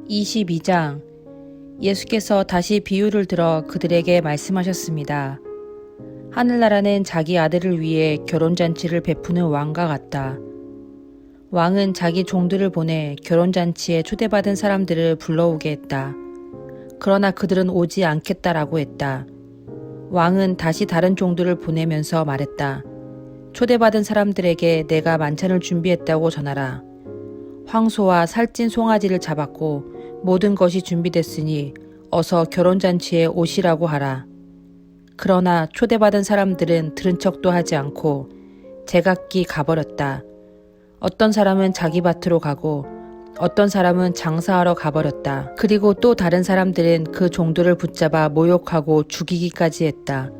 22장. 예수께서 다시 비유를 들어 그들에게 말씀하셨습니다. 하늘나라는 자기 아들을 위해 결혼잔치를 베푸는 왕과 같다. 왕은 자기 종들을 보내 결혼잔치에 초대받은 사람들을 불러오게 했다. 그러나 그들은 오지 않겠다라고 했다. 왕은 다시 다른 종들을 보내면서 말했다. 초대받은 사람들에게 내가 만찬을 준비했다고 전하라. 황소와 살찐 송아지를 잡았고 모든 것이 준비됐으니 어서 결혼잔치에 오시라고 하라. 그러나 초대받은 사람들은 들은 척도 하지 않고 제각기 가버렸다. 어떤 사람은 자기 밭으로 가고 어떤 사람은 장사하러 가버렸다. 그리고 또 다른 사람들은 그 종들을 붙잡아 모욕하고 죽이기까지 했다.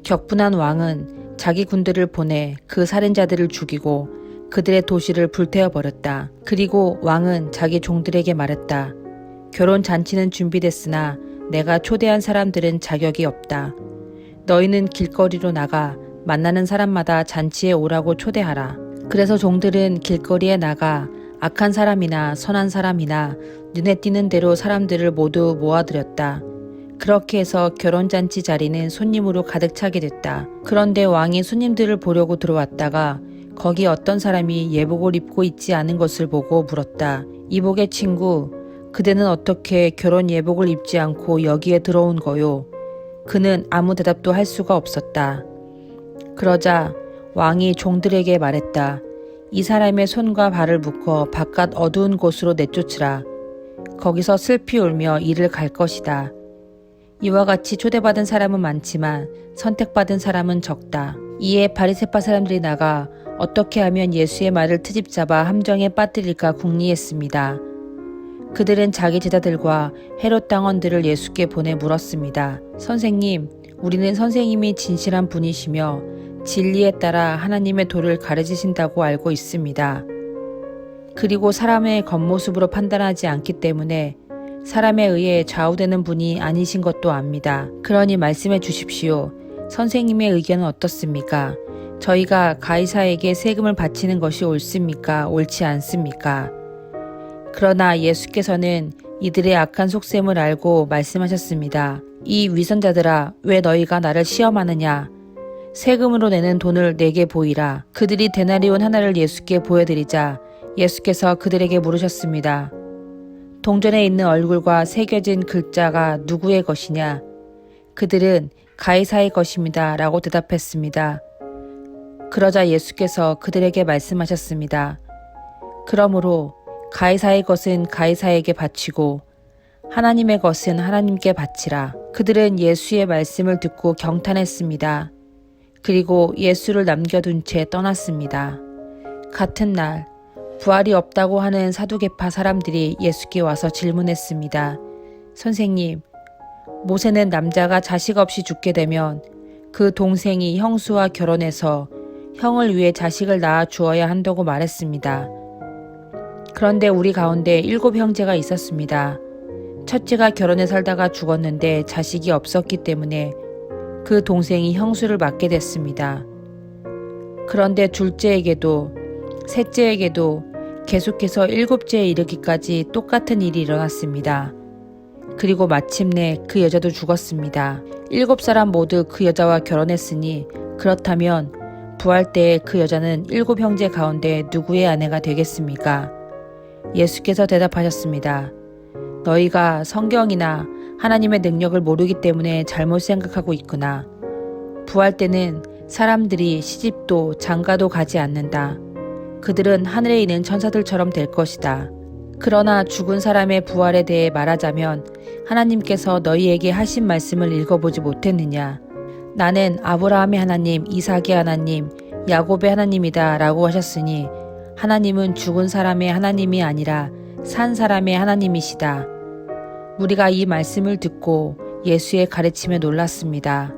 격분한 왕은 자기 군대를 보내 그 살인자들을 죽이고 그들의 도시를 불태워버렸다. 그리고 왕은 자기 종들에게 말했다. 결혼 잔치는 준비됐으나 내가 초대한 사람들은 자격이 없다. 너희는 길거리로 나가 만나는 사람마다 잔치에 오라고 초대하라. 그래서 종들은 길거리에 나가 악한 사람이나 선한 사람이나 눈에 띄는 대로 사람들을 모두 모아들였다. 그렇게 해서 결혼잔치 자리는 손님으로 가득 차게 됐다. 그런데 왕이 손님들을 보려고 들어왔다가 거기 어떤 사람이 예복을 입고 있지 않은 것을 보고 물었다. 이복의 친구, 그대는 어떻게 결혼 예복을 입지 않고 여기에 들어온 거요? 그는 아무 대답도 할 수가 없었다. 그러자 왕이 종들에게 말했다. 이 사람의 손과 발을 묶어 바깥 어두운 곳으로 내쫓으라. 거기서 슬피 울며 이를 갈 것이다. 이와 같이 초대받은 사람은 많지만 선택받은 사람은 적다. 이에 바리새파 사람들이 나가 어떻게 하면 예수의 말을 트집잡아 함정에 빠뜨릴까 궁리했습니다. 그들은 자기 제자들과 헤롯 당원들을 예수께 보내 물었습니다. 선생님, 우리는 선생님이 진실한 분이시며 진리에 따라 하나님의 도를 가르치신다고 알고 있습니다. 그리고 사람의 겉모습으로 판단하지 않기 때문에 사람에 의해 좌우되는 분이 아니신 것도 압니다. 그러니 말씀해 주십시오. 선생님의 의견은 어떻습니까? 저희가 가이사에게 세금을 바치는 것이 옳습니까? 옳지 않습니까? 그러나 예수께서는 이들의 악한 속셈을 알고 말씀하셨습니다. 이 위선자들아, 왜 너희가 나를 시험하느냐? 세금으로 내는 돈을 내게 보이라. 그들이 데나리온 하나를 예수께 보여드리자 예수께서 그들에게 물으셨습니다. 동전에 있는 얼굴과 새겨진 글자가 누구의 것이냐? 그들은 가이사의 것입니다. 라고 대답했습니다. 그러자 예수께서 그들에게 말씀하셨습니다. 그러므로 가이사의 것은 가이사에게 바치고 하나님의 것은 하나님께 바치라. 그들은 예수의 말씀을 듣고 경탄했습니다. 그리고 예수를 남겨둔 채 떠났습니다. 같은 날 부활이 없다고 하는 사두개파 사람들이 예수께 와서 질문했습니다. 선생님, 모세는 남자가 자식 없이 죽게 되면 그 동생이 형수와 결혼해서 형을 위해 자식을 낳아 주어야 한다고 말했습니다. 그런데 우리 가운데 7 형제가 있었습니다. 첫째가 결혼해 살다가 죽었는데 자식이 없었기 때문에 그 동생이 형수를 맡게 됐습니다. 그런데 둘째에게도 셋째에게도 계속해서 7째에 이르기까지 똑같은 일이 일어났습니다. 그리고 마침내 그 여자도 죽었습니다. 7사람 모두 그 여자와 결혼했으니 그렇다면 부활 때에 그 여자는 7 형제 가운데 누구의 아내가 되겠습니까? 예수께서 대답하셨습니다. 너희가 성경이나 하나님의 능력을 모르기 때문에 잘못 생각하고 있구나. 부활 때는 사람들이 시집도 장가도 가지 않는다. 그들은 하늘에 있는 천사들처럼 될 것이다. 그러나 죽은 사람의 부활에 대해 말하자면 하나님께서 너희에게 하신 말씀을 읽어보지 못했느냐. 나는 아브라함의 하나님, 이삭의 하나님, 야곱의 하나님이다 라고 하셨으니 하나님은 죽은 사람의 하나님이 아니라 산 사람의 하나님이시다. 우리가 이 말씀을 듣고 예수의 가르침에 놀랐습니다.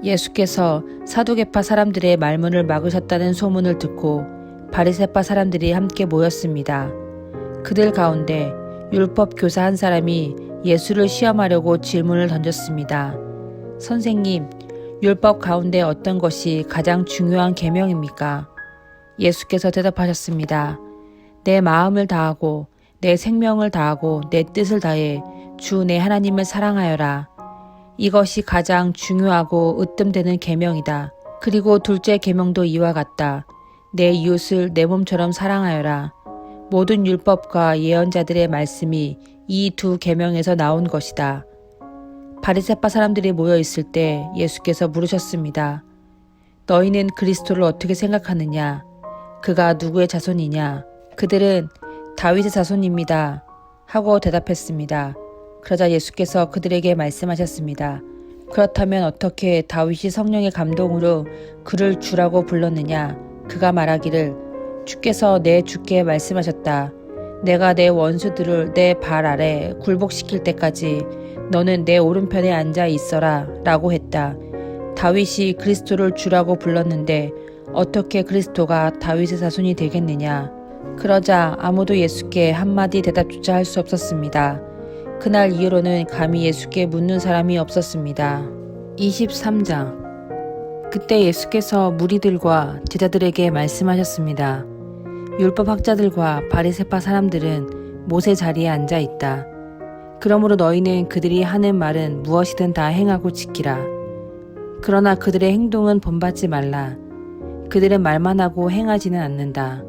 예수께서 사두개파 사람들의 말문을 막으셨다는 소문을 듣고 바리새파 사람들이 함께 모였습니다. 그들 가운데 율법 교사 한 사람이 예수를 시험하려고 질문을 던졌습니다. 선생님, 율법 가운데 어떤 것이 가장 중요한 계명입니까? 예수께서 대답하셨습니다. 내 마음을 다하고 내 생명을 다하고 내 뜻을 다해 주 내 하나님을 사랑하여라. 이것이 가장 중요하고 으뜸되는 계명이다. 그리고 둘째 계명도 이와 같다. 내 이웃을 내 몸처럼 사랑하여라. 모든 율법과 예언자들의 말씀이 이 두 계명에서 나온 것이다. 바리새파 사람들이 모여 있을 때 예수께서 물으셨습니다. 너희는 그리스도를 어떻게 생각하느냐? 그가 누구의 자손이냐? 그들은 다윗의 자손입니다. 하고 대답했습니다. 그러자 예수께서 그들에게 말씀하셨습니다. 그렇다면 어떻게 다윗이 성령의 감동으로 그를 주라고 불렀느냐? 그가 말하기를 주께서 내 주께 말씀하셨다. 내가 내 원수들을 내 발 아래 굴복시킬 때까지 너는 내 오른편에 앉아 있어라 라고 했다. 다윗이 그리스도를 주라고 불렀는데 어떻게 그리스도가 다윗의 자손이 되겠느냐? 그러자 아무도 예수께 한마디 대답조차 할 수 없었습니다. 그날 이후로는 감히 예수께 묻는 사람이 없었습니다. 23장. 그때 예수께서 무리들과 제자들에게 말씀하셨습니다. 율법학자들과 바리새파 사람들은 모세 자리에 앉아 있다. 그러므로 너희는 그들이 하는 말은 무엇이든 다 행하고 지키라. 그러나 그들의 행동은 본받지 말라. 그들은 말만 하고 행하지는 않는다.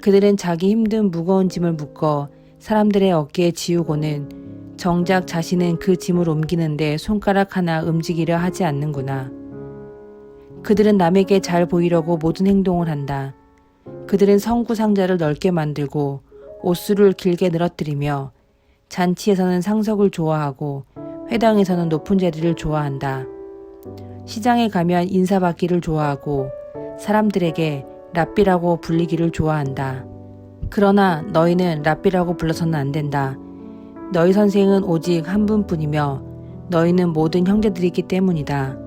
그들은 자기 힘든 무거운 짐을 묶어 사람들의 어깨에 지우고는 정작 자신은 그 짐을 옮기는데 손가락 하나 움직이려 하지 않는구나. 그들은 남에게 잘 보이려고 모든 행동을 한다. 그들은 성구 상자를 넓게 만들고 옷수를 길게 늘어뜨리며 잔치에서는 상석을 좋아하고 회당에서는 높은 자리를 좋아한다. 시장에 가면 인사받기를 좋아하고 사람들에게 랍비라고 불리기를 좋아한다. 그러나 너희는 랍비라고 불러서는 안 된다. 너희 선생은 오직 한 분뿐이며 너희는 모든 형제들이기 때문이다.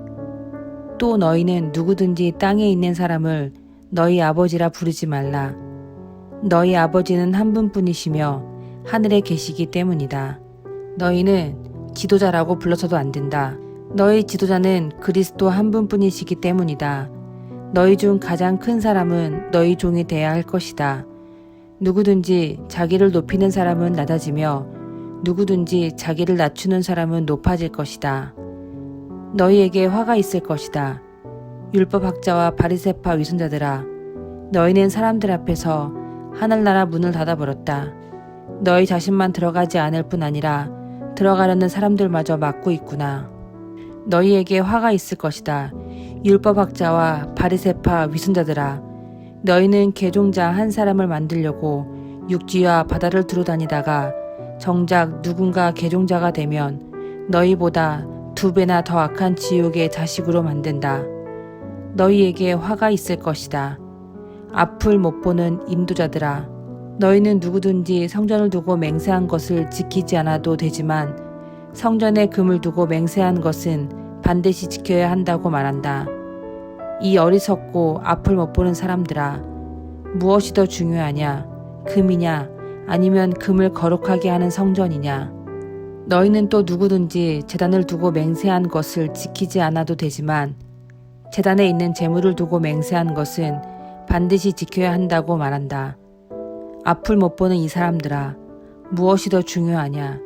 또 너희는 누구든지 땅에 있는 사람을 너희 아버지라 부르지 말라. 너희 아버지는 한 분뿐이시며 하늘에 계시기 때문이다. 너희는 지도자라고 불러서도 안 된다. 너희 지도자는 그리스도 한 분뿐이시기 때문이다. 너희 중 가장 큰 사람은 너희 종이 되어야 할 것이다. 누구든지 자기를 높이는 사람은 낮아지며 누구든지 자기를 낮추는 사람은 높아질 것이다. 너희에게 화가 있을 것이다. 율법학자와 바리새파 위선자들아, 너희는 사람들 앞에서 하늘나라 문을 닫아버렸다. 너희 자신만 들어가지 않을 뿐 아니라 들어가려는 사람들마저 막고 있구나. 너희에게 화가 있을 것이다. 율법학자와 바리새파 위선자들아, 너희는 개종자 한 사람을 만들려고 육지와 바다를 두루다니다가 정작 누군가 개종자가 되면 너희보다 2배나 더 악한 지옥의 자식으로 만든다. 너희에게 화가 있을 것이다. 앞을 못 보는 인도자들아, 너희는 누구든지 성전을 두고 맹세한 것을 지키지 않아도 되지만 성전에 금을 두고 맹세한 것은 반드시 지켜야 한다고 말한다. 이 어리석고 앞을 못 보는 사람들아, 무엇이 더 중요하냐? 금이냐? 아니면 금을 거룩하게 하는 성전이냐? 너희는 또 누구든지 제단을 두고 맹세한 것을 지키지 않아도 되지만 제단에 있는 재물을 두고 맹세한 것은 반드시 지켜야 한다고 말한다. 앞을 못 보는 이 사람들아, 무엇이 더 중요하냐?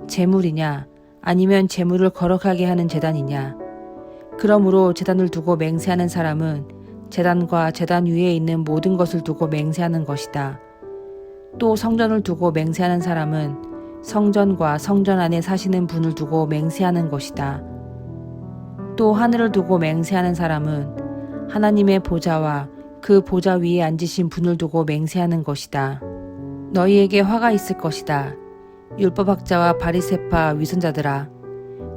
재물이냐? 아니면 재물을 거룩하게 하는 제단이냐? 그러므로 제단을 두고 맹세하는 사람은 제단과 제단 위에 있는 모든 것을 두고 맹세하는 것이다. 또 성전을 두고 맹세하는 사람은 성전과 성전 안에 사시는 분을 두고 맹세하는 것이다. 또 하늘을 두고 맹세하는 사람은 하나님의 보좌와 그 보좌 위에 앉으신 분을 두고 맹세하는 것이다. 너희에게 화가 있을 것이다. 율법학자와 바리새파 위선자들아,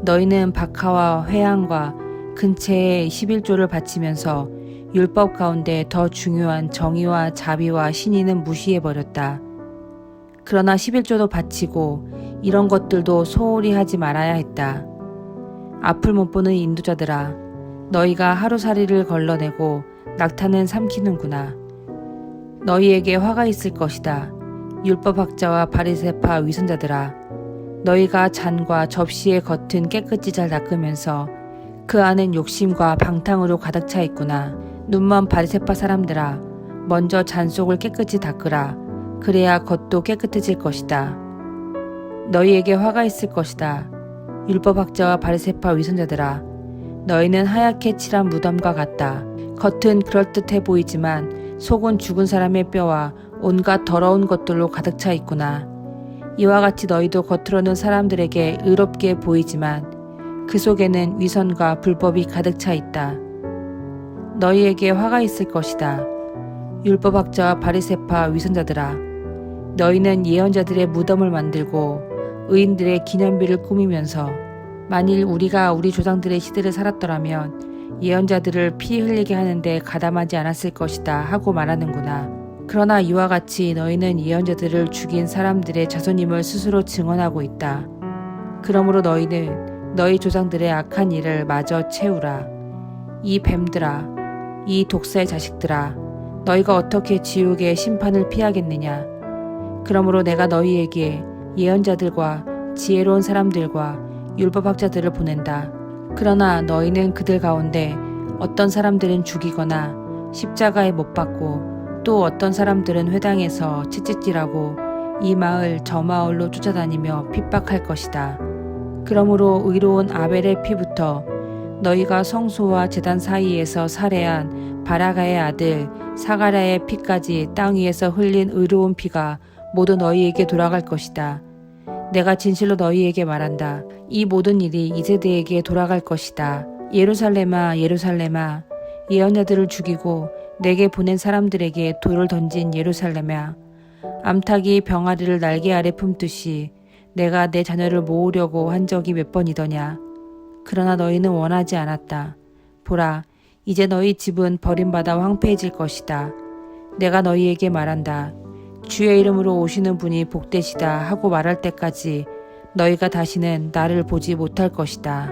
너희는 박하와 회향과 근체에 11조를 바치면서 율법 가운데 더 중요한 정의와 자비와 신의는 무시해버렸다. 그러나 11조도 바치고 이런 것들도 소홀히 하지 말아야 했다. 앞을 못 보는 인도자들아, 너희가 하루살이를 걸러내고 낙타는 삼키는구나. 너희에게 화가 있을 것이다. 율법학자와 바리새파 위선자들아, 너희가 잔과 접시의 겉은 깨끗이 잘 닦으면서 그 안엔 욕심과 방탕으로 가득 차 있구나. 눈먼 바리새파 사람들아, 먼저 잔 속을 깨끗이 닦으라. 그래야 겉도 깨끗해질 것이다. 너희에게 화가 있을 것이다. 율법학자와 바리새파 위선자들아, 너희는 하얗게 칠한 무덤과 같다. 겉은 그럴듯해 보이지만 속은 죽은 사람의 뼈와 온갖 더러운 것들로 가득 차 있구나. 이와 같이 너희도 겉으로는 사람들에게 의롭게 보이지만 그 속에는 위선과 불법이 가득 차 있다. 너희에게 화가 있을 것이다. 율법학자와 바리새파 위선자들아, 너희는 예언자들의 무덤을 만들고 의인들의 기념비를 꾸미면서 만일 우리가 우리 조상들의 시대를 살았더라면 예언자들을 피 흘리게 하는데 가담하지 않았을 것이다 하고 말하는구나. 그러나 이와 같이 너희는 예언자들을 죽인 사람들의 자손임을 스스로 증언하고 있다. 그러므로 너희는 너희 조상들의 악한 일을 마저 채우라. 이 뱀들아, 이 독사의 자식들아, 너희가 어떻게 지옥의 심판을 피하겠느냐. 그러므로 내가 너희에게 예언자들과 지혜로운 사람들과 율법학자들을 보낸다. 그러나 너희는 그들 가운데 어떤 사람들은 죽이거나 십자가에 못 박고 또 어떤 사람들은 회당에서 채찍질하고 이 마을 저 마을로 쫓아다니며 핍박할 것이다. 그러므로 의로운 아벨의 피부터 너희가 성소와 제단 사이에서 살해한 바라가의 아들 사가랴의 피까지 땅 위에서 흘린 의로운 피가 모두 너희에게 돌아갈 것이다. 내가 진실로 너희에게 말한다. 이 모든 일이 이 세대에게 돌아갈 것이다. 예루살렘아, 예루살렘아, 예언자들을 죽이고 내게 보낸 사람들에게 돌을 던진 예루살렘아, 암탉이 병아리를 날개 아래 품듯이 내가 내 자녀를 모으려고 한 적이 몇 번이더냐. 그러나 너희는 원하지 않았다. 보라, 이제 너희 집은 버림받아 황폐해질 것이다. 내가 너희에게 말한다. 주의 이름으로 오시는 분이 복되시다 하고 말할 때까지 너희가 다시는 나를 보지 못할 것이다.